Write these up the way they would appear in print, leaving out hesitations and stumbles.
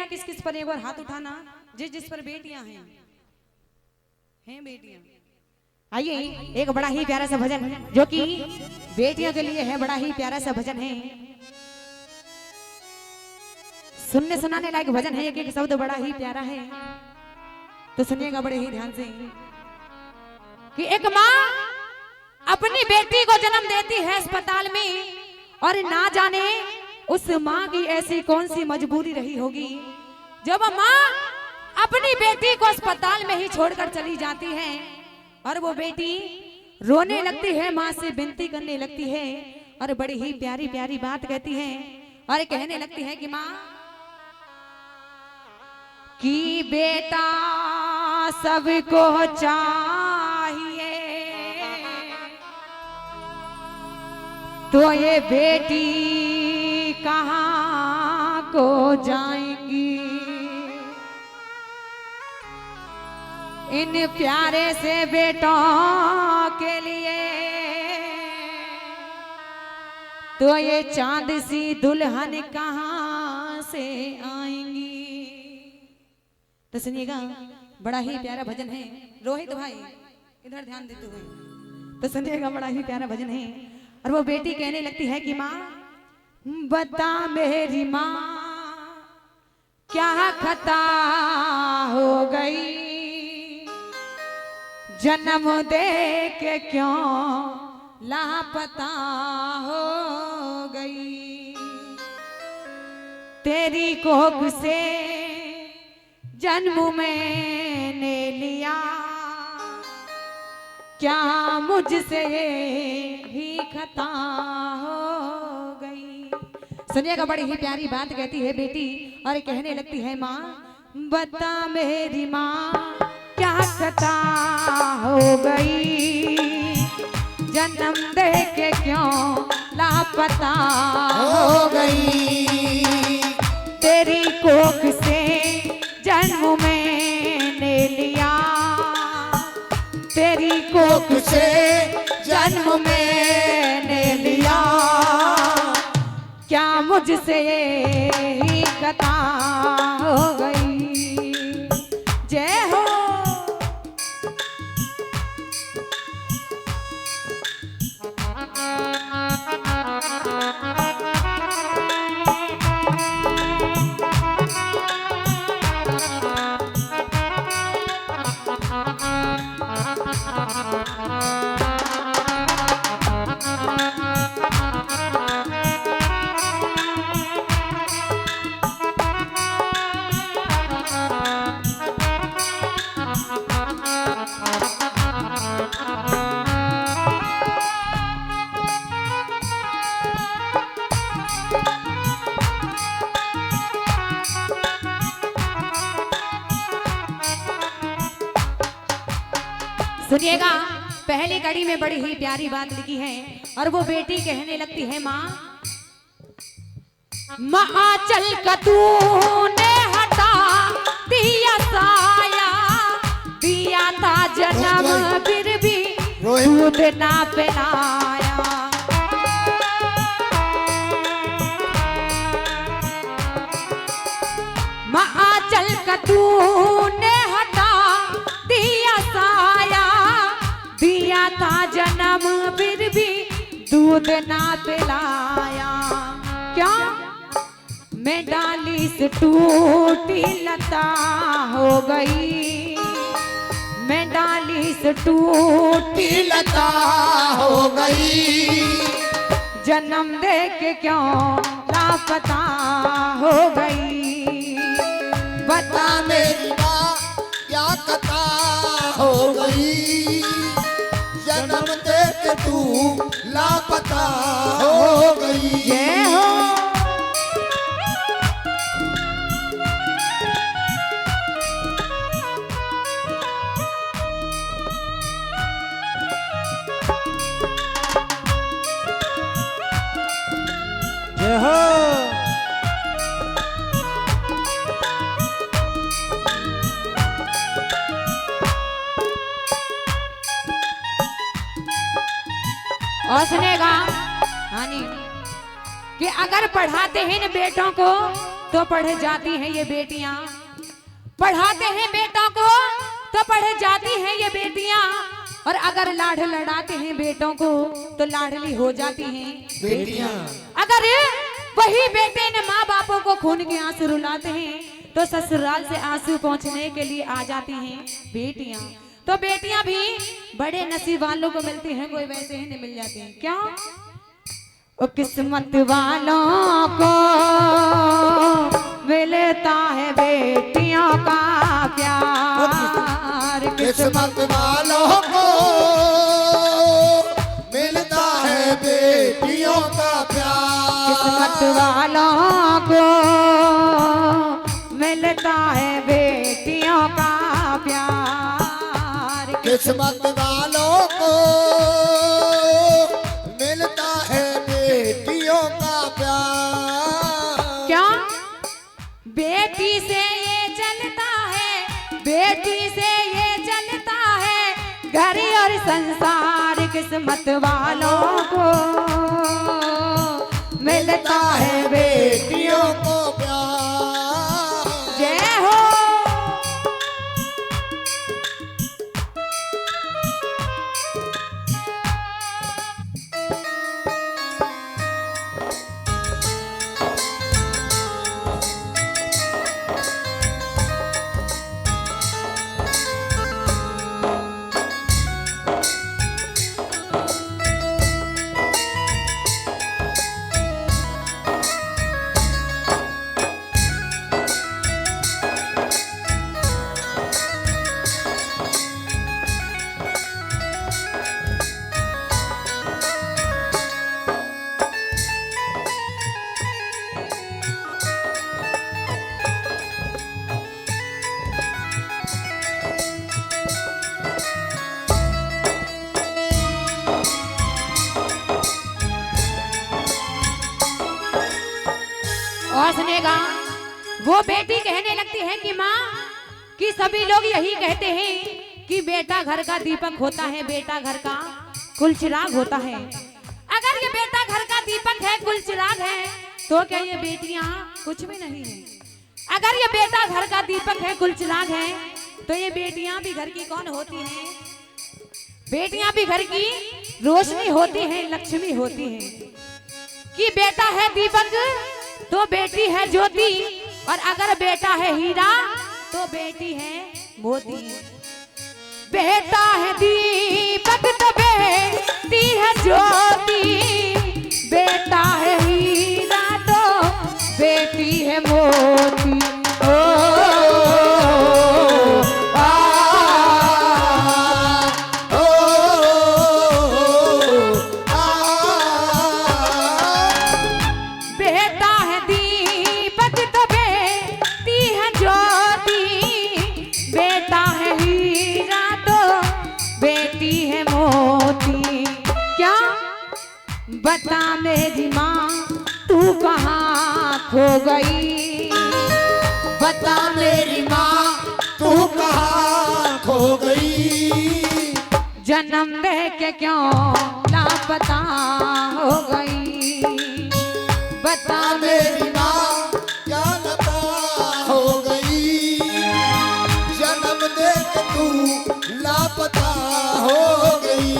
किस किस पर एक बार हाथ उठाना, जिस जिस पर बेटियां हैं बेटियां। आइए एक बड़ा ही प्यारा सा भजन जो कि बेटियों के लिए है, बड़ा ही प्यारा सा भजन है, सुनने सुनाने लायक भजन है, एक एक शब्द बड़ा ही प्यारा है, तो सुनिएगा बड़े ही ध्यान से कि एक माँ अपनी बेटी को जन्म देती है अस्पताल में, और ना जाने उस माँ की ऐसी कौन सी मजबूरी रही होगी जब माँ अपनी बेटी को अस्पताल में ही छोड़कर चली जाती है, और वो बेटी रोने लगती है, माँ से विनती करने लगती है, और बड़ी ही प्यारी प्यारी बात कहती है, और कहने लगती है कि माँ कि बेटा सबको चाहिए, तो ये बेटी कहाँ को जाएंगी, इन प्यारे से बेटों के लिए, तो ये चांद सी दुल्हन कहाँ से आएंगी। तो सुनिएगा बड़ा ही प्यारा भजन है, रोहित भाई इधर ध्यान देते हुए, तो सुनिएगा बड़ा ही प्यारा भजन है, और वो बेटी कहने लगती है कि माँ बता मेरी माँ क्या खता हो गई, जन्म दे के क्यों लापता हो गई, तेरी कोख से जन्म मैंने लिया, क्या मुझसे ही खता हो गई। सुनिएगा बड़ी ही प्यारी बात कहती है बेटी, और कहने लगती है माँ बता मेरी माँ क्या खता हो गई, जन्म दे के क्यों लापता हो गई, तेरी कोख से जन्म मैंने लिया, तेरी कोख से जन्म मैंने लिया, क्या मुझसे ही खता हो गई। जय हो। सुनिएगा पहली कड़ी में बड़ी ही प्यारी बात लिखी है, और वो बेटी कहने लगती है माँ चल कतूने हटा दिया साया, दिया था जन्म फिर भी दूध ना पिलाया, चल कतूने हटा दिया साया, दिया था जन्म फिर भी दूध ना पिलाया, क्या मैं डाली से टूटी लता हो गई, मैं डाली से टूटी लता हो गई, जन्म दे के क्यों लापता हो गई, बता मेरी माँ क्या कथा हो गई, जन्म दे के तू लापता हो गई। जय हो। जय हो। और सुनेगा हानी कि अगर पढ़ाते हैं इन बेटों को तो पढ़े जाती हैं ये बेटियां, पढ़ाते हैं बेटों को तो पढ़े जाती हैं ये बेटियां, और अगर लाड़ लड़ाते हैं बेटों को तो लाडली हो जाती हैं बेटियां। अगर वही बेटे ने माँ बापों को खून के आंसू रुलाते हैं तो ससुराल से आंसू पहुंचने के लिए आ जाती हैं बेटियां। तो बेटियां भी बड़े नसीब वालों को मिलती हैं, कोई वैसे ही नहीं मिल जाती हैं। क्या ओ किस्मत वालों को मिलता है बेटियों का प्यार, किस्मत वालों को मिलता है बेटियों का प्यार, किस्मत वालों को मिलता है बेटियों का प्यार, किस्मत वालों को मिलता है बेटियों का प्यार। क्या बेटी से ये चलता है, बेटी से ये चलता है घर और संसार, किस्मत वालों को मिलता है बेटियों को प्यार। जय हो। और सुनेगा, वो बेटी कहने लगती है कि माँ कि सभी लोग यही कहते हैं कि बेटा घर का दीपक होता है, बेटा घर का कुल चिराग होता है। अगर ये बेटा घर का दीपक है, कुल चिराग है, तो क्या ये बेटियां कुछ भी नहीं है? अगर ये बेटा घर का दीपक है, कुल चिराग है, तो ये बेटियां भी घर की कौन होती हैं? बेटियां भी घर की रोशनी होती हैं, लक्ष्मी होती हैं। कि बेटा है दीपक तो बेटी है ज्योति, और अगर बेटा है हीरा तो बेटी है मोती। बेटा है दीपक तो बेटी है ज्योति, बेटा है हीरा तो बेटी है मोती। बता मेरी माँ तू कहाँ खो गई, बता मेरी माँ तू कहाँ खो गई, जन्म दे के क्यों लापता हो गई। बता मेरी माँ क्या लता हो गई, जन्म दे के तू लापता हो गई।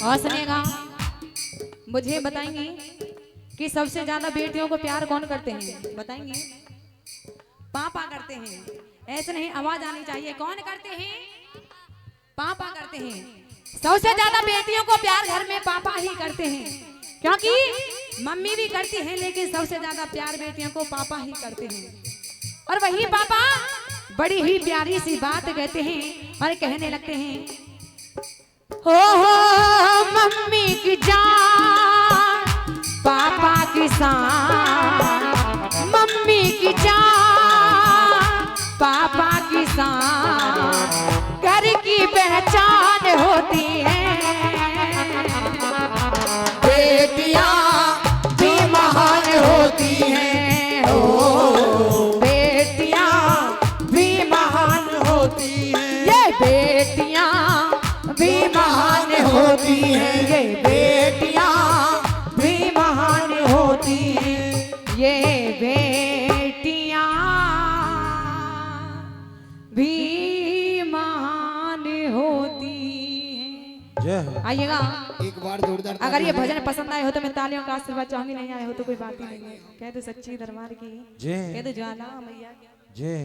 और सुनिएगा, मुझे बताएंगे कि सबसे ज्यादा बेटियों को प्यार कौन करते हैं? बताएंगे। पापा करते हैं। ऐसे नहीं, आवाज आनी चाहिए। कौन करते हैं? पापा करते हैं। सबसे ज्यादा बेटियों को प्यार घर में पापा ही करते हैं, क्योंकि मम्मी भी करती हैं, लेकिन सबसे ज्यादा प्यार बेटियों को पापा ही करते हैं। और वही पापा बड़ी ही प्यारी सी बात कहते हैं और कहने लगते हैं, हो मम्मी की जान पापा की शान, मम्मी की जान पापा की शान, घर की पहचान होती है। होती हैं, ये बेटियां भी महान होती हैं, ये बेटियां भी महान होती हैं, ये बेटियां भी महान होती हैं। जय हो। आइएगा, एक बार जोरदार अगर ये भजन पसंद आए हो तो मैं तालियों का आशीर्वाद चाहूंगी, नहीं आए हो तो कोई बात ही नहीं है। कह दो सच्ची दरबार की, जय कह दो ज्वाला मैया की। जय